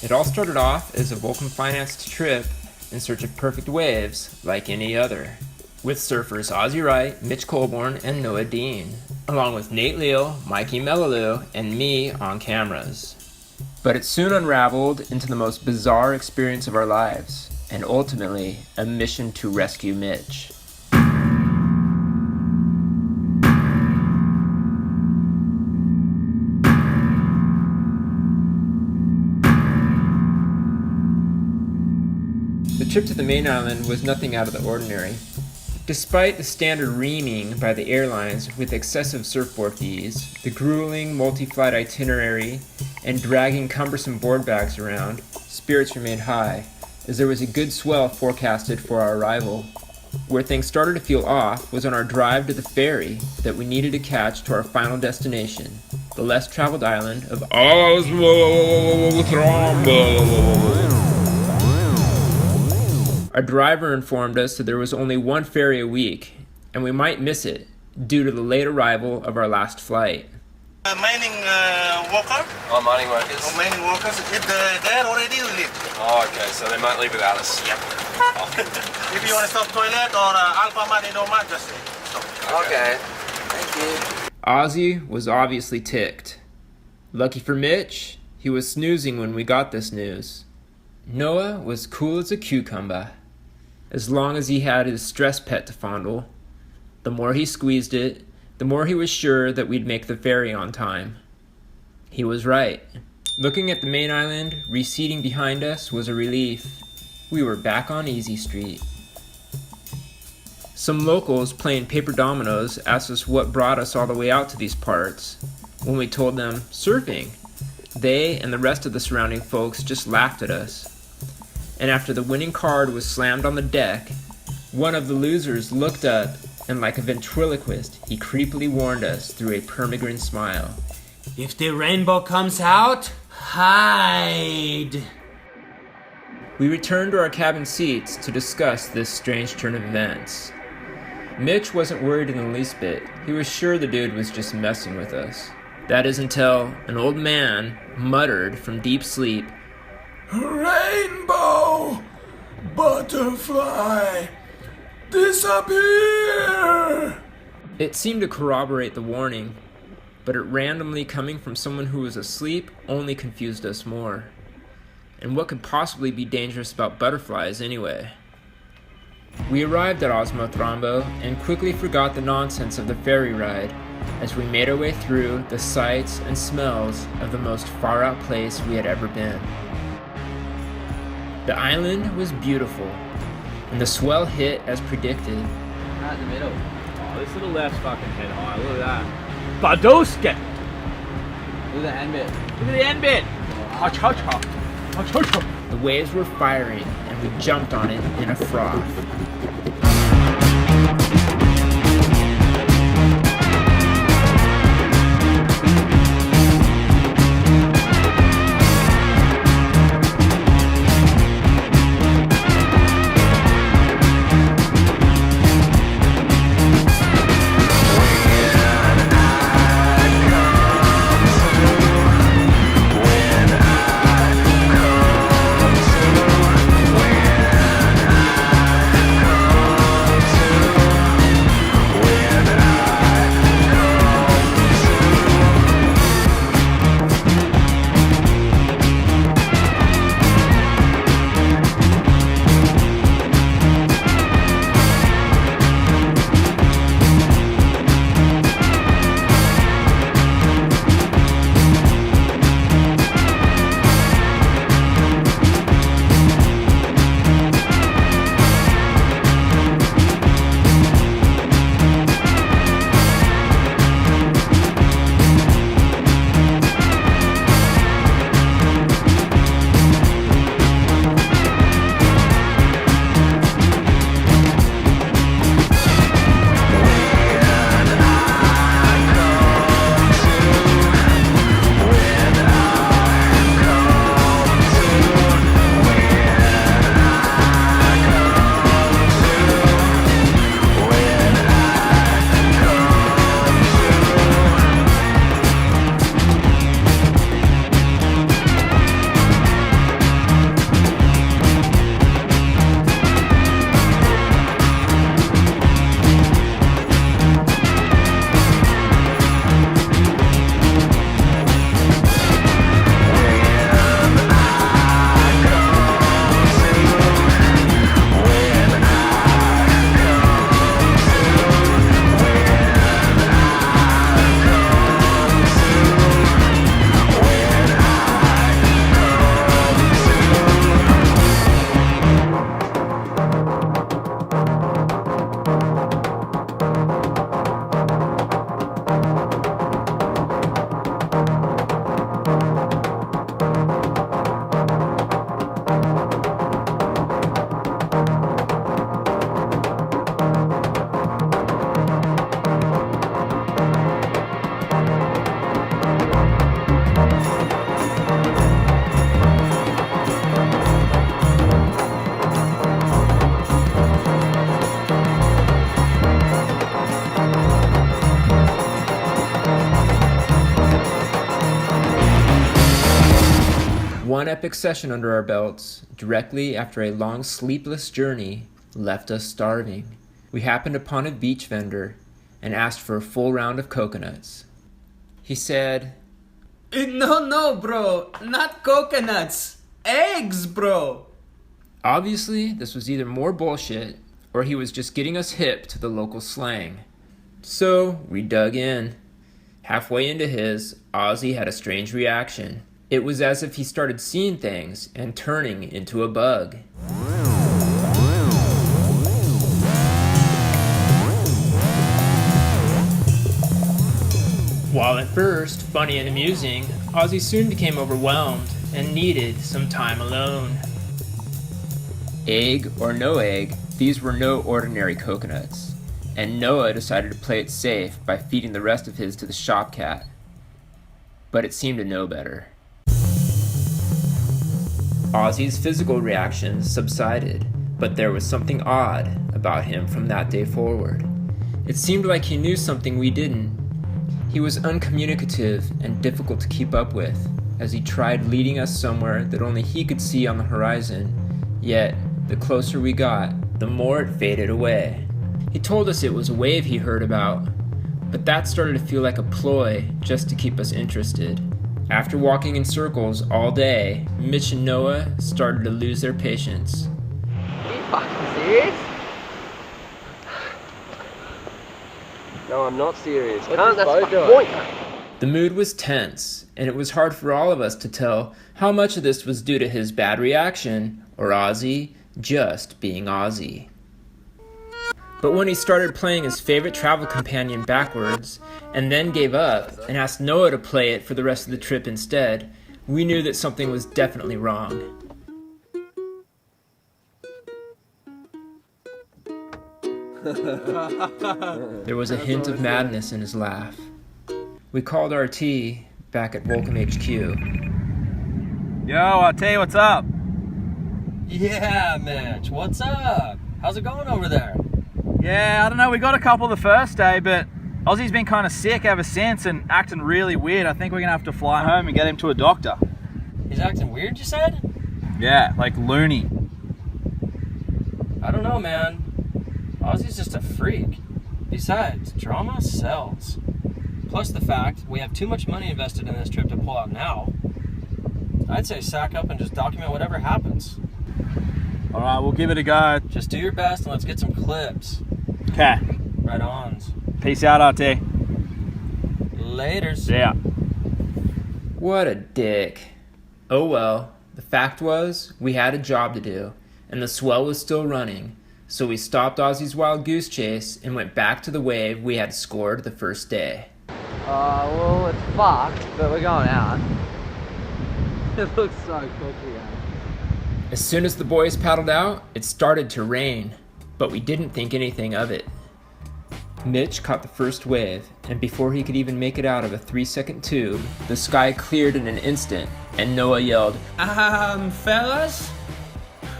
It all started off as a Vulcan-financed trip in search of perfect waves like any other, with surfers Ozzy Wright, Mitch Colborn, and Noah Dean, along with Nate Leal, Mikey Melaloo, and me on cameras. But it soon unraveled into the most bizarre experience of our lives, and ultimately a mission to rescue Mitch. The trip to the main island was nothing out of the ordinary. Despite the standard reaming by the airlines with excessive surfboard fees, the grueling multi-flight itinerary, and dragging cumbersome board bags around, spirits remained high, as there was a good swell forecasted for our arrival. Where things started to feel off was on our drive to the ferry that we needed to catch to our final destination, the less traveled island of OSMO, THROMBO. Our driver informed us that there was only one ferry a week, and we might miss it due to the late arrival of our last flight. Mining worker? Oh, mining workers. Oh, mining workers. If they're already leave. Oh, okay, so they might leave without us. Yep. If you want to stop toilet or Alpha Money no man, just stop. Okay, thank you. Ozzy was obviously ticked. Lucky for Mitch, he was snoozing when we got this news. Noah was cool as a cucumber. As long as he had his stress pet to fondle. The more he squeezed it, the more he was sure that we'd make the ferry on time. He was right. Looking at the main island, receding behind us was a relief. We were back on Easy Street. Some locals playing paper dominoes asked us what brought us all the way out to these parts. When we told them, surfing, they and the rest of the surrounding folks just laughed at us. And after the winning card was slammed on the deck, one of the losers looked up and like a ventriloquist, he creepily warned us through a permagrin smile. If the rainbow comes out, hide! We returned to our cabin seats to discuss this strange turn of events. Mitch wasn't worried in the least bit. He was sure the dude was just messing with us. That is until an old man muttered from deep sleep, "Rainbow! Butterfly! Disappear!" It seemed to corroborate the warning, but it randomly coming from someone who was asleep only confused us more. And what could possibly be dangerous about butterflies anyway? We arrived at OSMO THROMBO and quickly forgot the nonsense of the ferry ride as we made our way through the sights and smells of the most far-out place we had ever been. The island was beautiful, and the swell hit as predicted. Right in the middle. Oh, this little left's fucking head high. Look at that. Badoska! Look at the end bit. Look at the end bit! Ha-cha-cha! Ha-cha-cha! The waves were firing, and we jumped on it in a froth. one epic session under our belts, directly after a long sleepless journey, left us starving. We happened upon a beach vendor and asked for a full round of coconuts. He said, No, bro. Not coconuts. Eggs, bro. Obviously, this was either more bullshit or he was just getting us hip to the local slang. So we dug in. Halfway into his, Ozzy had a strange reaction. It was as if he started seeing things and turning into a bug. While at first funny and amusing, Ozzy soon became overwhelmed and needed some time alone. Egg or no egg, these were no ordinary coconuts, and Noah decided to play it safe by feeding the rest of his to the shop cat. But it seemed to know better. Ozzy's physical reactions subsided, but there was something odd about him from that day forward. It seemed like he knew something we didn't. He was uncommunicative and difficult to keep up with, as he tried leading us somewhere that only he could see on the horizon, yet the closer we got, the more it faded away. He told us it was a wave he heard about, but that started to feel like a ploy just to keep us interested. After walking in circles all day, Mitch and Noah started to lose their patience. Are you fucking serious? No, I'm not serious. Can't that's the point. The mood was tense, and it was hard for all of us to tell how much of this was due to his bad reaction or Ozzy just being Ozzy. But when he started playing his favorite travel companion backwards, and then gave up and asked Noah to play it for the rest of the trip instead, we knew that something was definitely wrong. There was a hint of madness in his laugh. We called RT back at Volcom HQ. Yo, RT, what's up? Yeah, Mitch, what's up? How's it going over there? Yeah, I don't know, we got a couple the first day, but Ozzy's been kind of sick ever since and acting really weird. I think we're going to have to fly home and get him to a doctor. He's acting weird, you said? Yeah, like loony. I don't know, man. Ozzy's just a freak. Besides, drama sells. Plus the fact we have too much money invested in this trip to pull out now. I'd say sack up and just document whatever happens. Alright, we'll give it a go. Just do your best and let's get some clips. Okay. Right ons. Peace out, RT. Laters. Yeah. What a dick. Oh well, the fact was, we had a job to do, and the swell was still running, so we stopped Ozzy's wild goose chase and went back to the wave we had scored the first day. Well, it's fucked, but we're going out. It looks so cookie, eh? As soon as the boys paddled out, it started to rain, but we didn't think anything of it. Mitch caught the first wave, and before he could even make it out of a 3-second tube, the sky cleared in an instant, and Noah yelled, Fellas?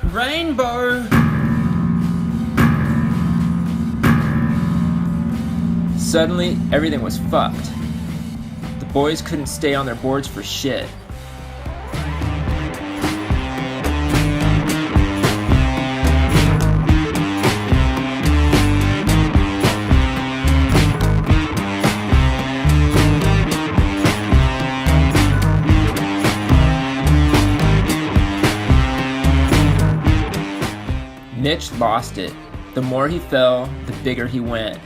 Rainbow! Suddenly, everything was fucked. The boys couldn't stay on their boards for shit. Mitch lost it. The more he fell, the bigger he went.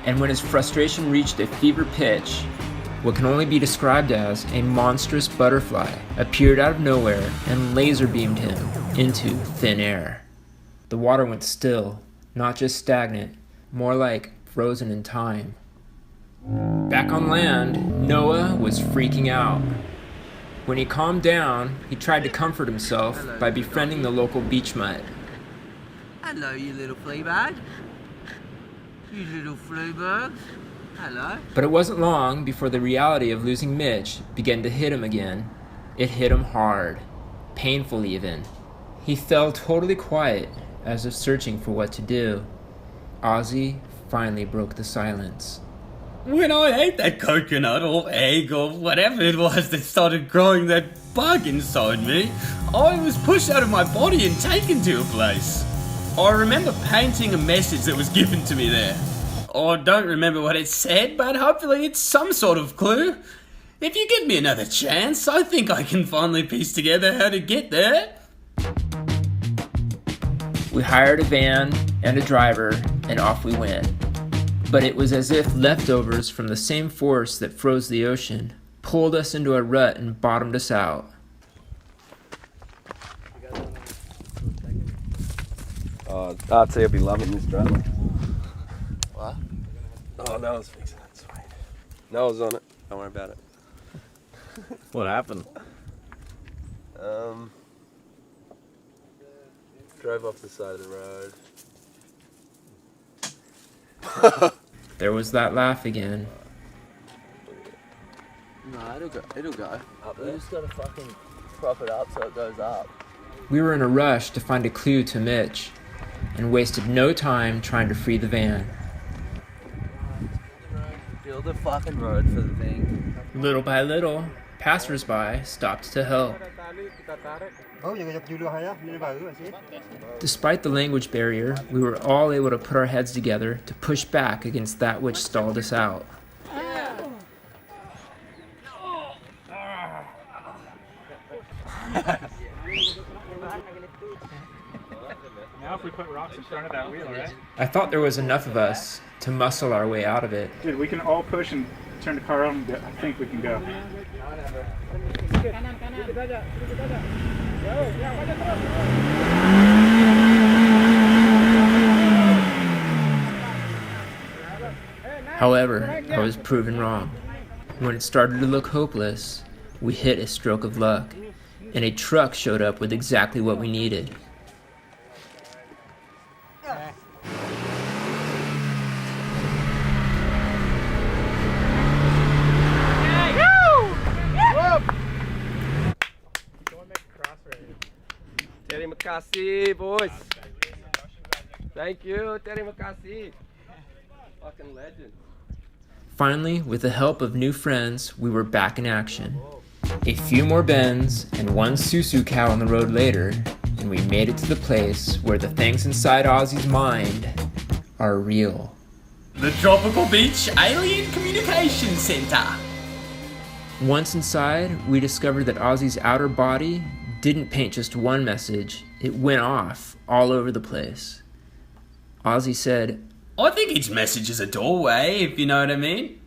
And when his frustration reached a fever pitch, what can only be described as a monstrous butterfly appeared out of nowhere and laser beamed him into thin air. The water went still, not just stagnant, more like frozen in time. Back on land, Noah was freaking out. When he calmed down, he tried to comfort himself by befriending the local beach mutt. Hello, you little flea bag. You little fluebirds. Hello. But it wasn't long before the reality of losing Mitch began to hit him again. It hit him hard, painful even. He fell totally quiet, as if searching for what to do. Ozzy finally broke the silence. When I ate that coconut or egg or whatever it was that started growing that bug inside me, I was pushed out of my body and taken to a place. I remember painting a message that was given to me there. I don't remember what it said, but hopefully it's some sort of clue. If you give me another chance, I think I can finally piece together how to get there. We hired a van and a driver, and off we went. But it was as if leftovers from the same force that froze the ocean pulled us into a rut and bottomed us out. RT will be loving this drone. What? Oh, Noah's fixing it. Sweet. Noah's on it. Don't worry about it. What happened? Drove off the side of the road. There was that laugh again. No, it'll go. Up We there. just gotta fucking prop it up so it goes up. We were in a rush to find a clue to Mitch, and wasted no time trying to free the van. Build a fucking road for the thing. Little by little, passers-by stopped to help. Despite the language barrier, we were all able to put our heads together to push back against that which stalled us out. Now if we put rocks in front of that wheel, right? I thought there was enough of us to muscle our way out of it. Dude, we can all push and turn the car on. I think we can go. However, I was proven wrong. When it started to look hopeless, we hit a stroke of luck, and a truck showed up with exactly what we needed. Terima kasih, boys. Thank you, terima kasih. Fucking legend. Finally, with the help of new friends, we were back in action. A few more bends and one susu cow on the road later, and we made it to the place where the things inside Ozzy's mind are real. The Tropical Beach Alien Communication Center. Once inside, we discovered that Ozzy's outer body didn't paint just one message, it went off all over the place. Ozzy said, I think each message is a doorway, if you know what I mean.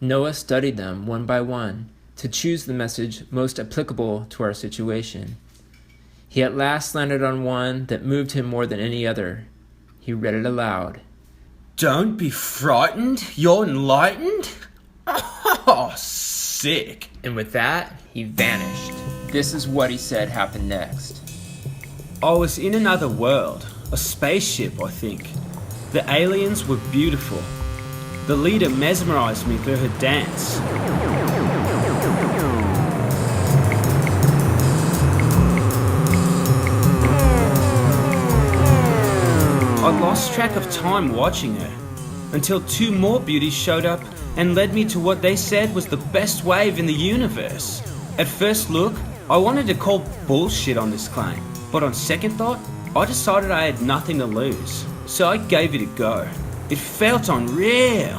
Noah studied them one by one to choose the message most applicable to our situation. He at last landed on one that moved him more than any other. He read it aloud. Don't be frightened, you're enlightened? Oh, sick. And with that, he vanished. This is what he said happened next. I was in another world, a spaceship, I think. The aliens were beautiful. The leader mesmerized me through her dance. I lost track of time watching her, until two more beauties showed up and led me to what they said was the best wave in the universe. At first look, I wanted to call bullshit on this claim, but on second thought, I decided I had nothing to lose, so I gave it a go. It felt unreal.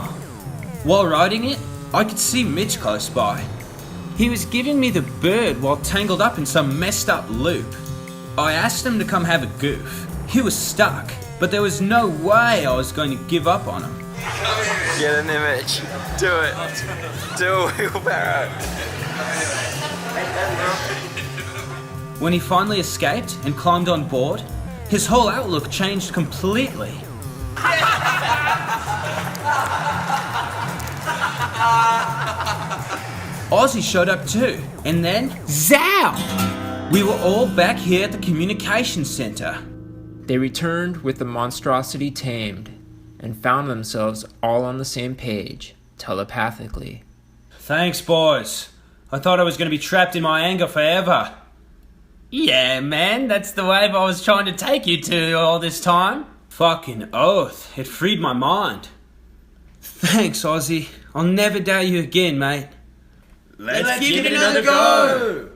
While riding it, I could see Mitch close by. He was giving me the bird while tangled up in some messed up loop. I asked him to come have a goof. He was stuck, but there was no way I was going to give up on him. Get an image. Do it. Do a wheelbarrow. When he finally escaped and climbed on board, his whole outlook changed completely. Ozzy showed up too, and then zow! We were all back here at the communication center. They returned with the monstrosity tamed. and found themselves all on the same page, telepathically. Thanks, boys. I thought I was going to be trapped in my anger forever. Yeah, man, that's the wave I was trying to take you to all this time. Fucking oath, it freed my mind. Thanks, Ozzy. I'll never doubt you again, mate. Let's give it another go!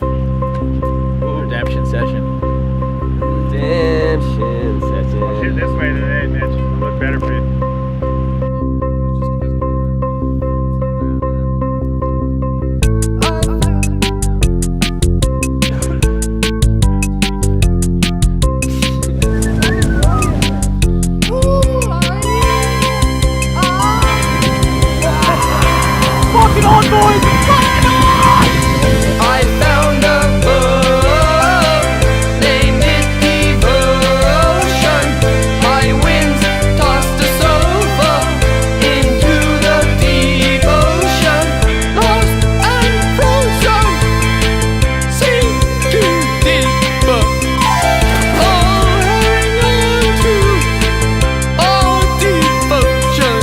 Redemption session. Redemption session. Shit this way today, Mitch. It'll look better for you. I found a book, named it Devotion. High winds tossed us over into the deep ocean. Lost and frozen, sink too deep. Oh, hang on to our devotion.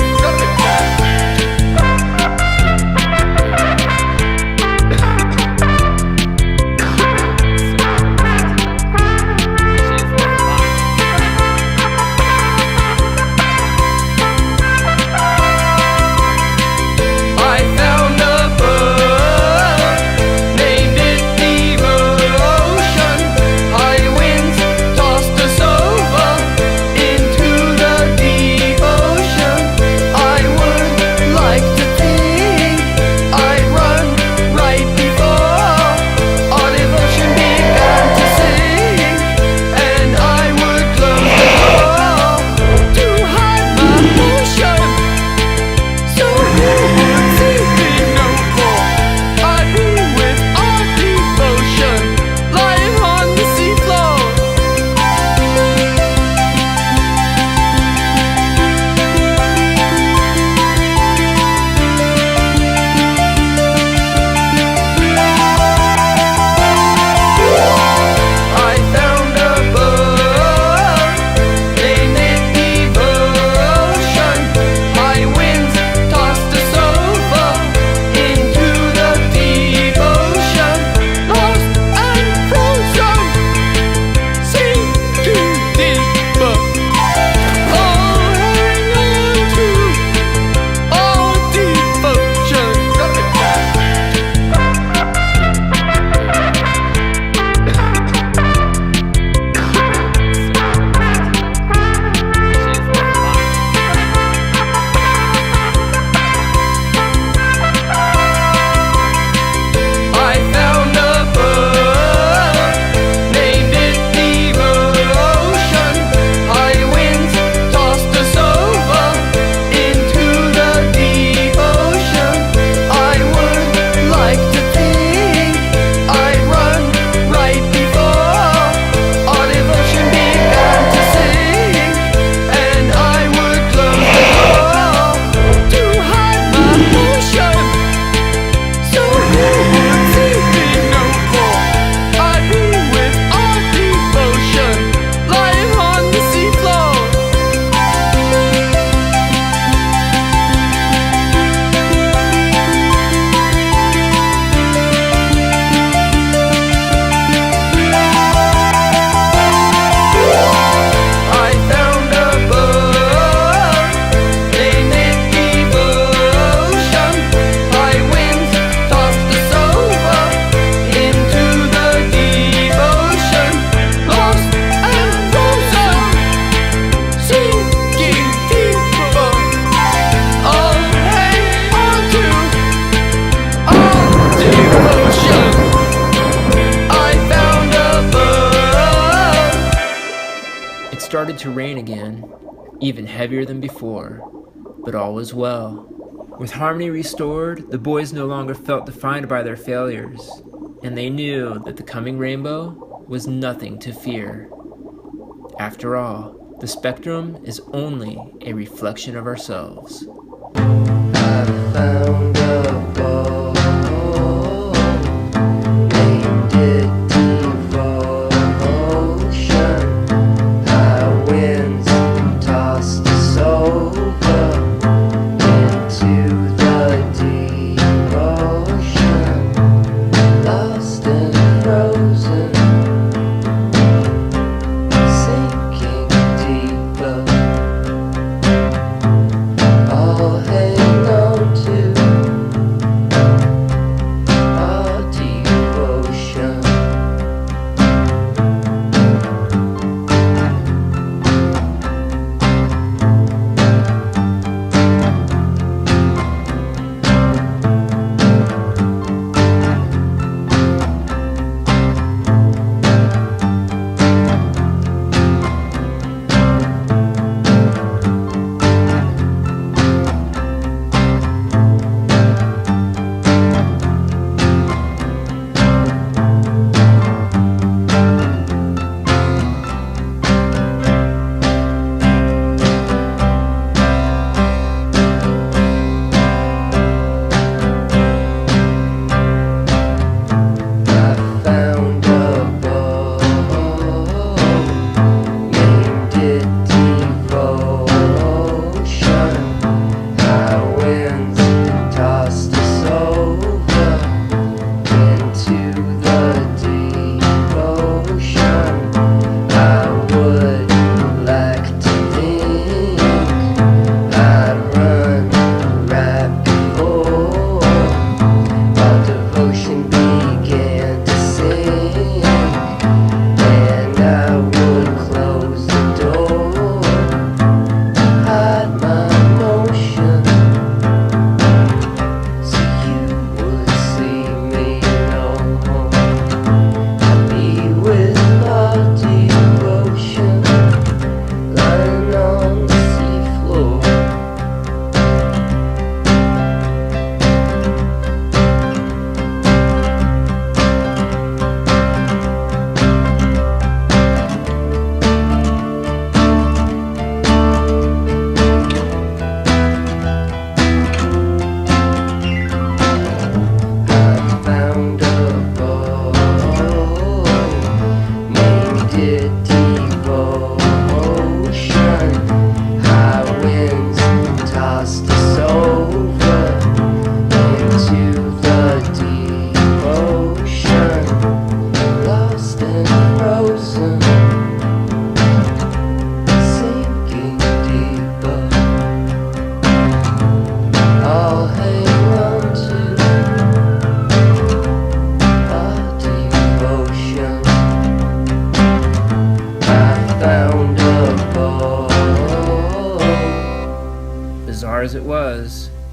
I found a book, named it Devotion. High winds tossed us over into the deep ocean. I would like to think I'd run right before our devotion began to sink, and I would close the door to hide my emotion. So you would see me no more. I'd be with our devotion, lying on the seafloor. I found a book, named it Devotion. High winds tossed us over into the deep ocean. Lost and frozen, sink too deep. Oh, hang on to our devotion. I found a book, named it Devotion. High winds tossed us over into the deep ocean. I would like to think I'd run right before our devotion began to sink, and I would close the door to hide my emotion. So you would see me no more. I'd be with our devotion, lying on the seafloor. I found a book, named it Devotion. High winds tossed us over into the deep ocean. Lost and frozen, sinking deeper. Oh, hang on to our devotion. I found a book. It started to rain again, even heavier than before, but all was well. With harmony restored, the boys no longer felt defined by their failures, and they knew that the coming rainbow was nothing to fear. After all, the spectrum is only a reflection of ourselves. Found a ball, named it Devotion. High winds tossed us over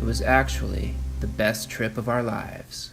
It was actually the best trip of our lives.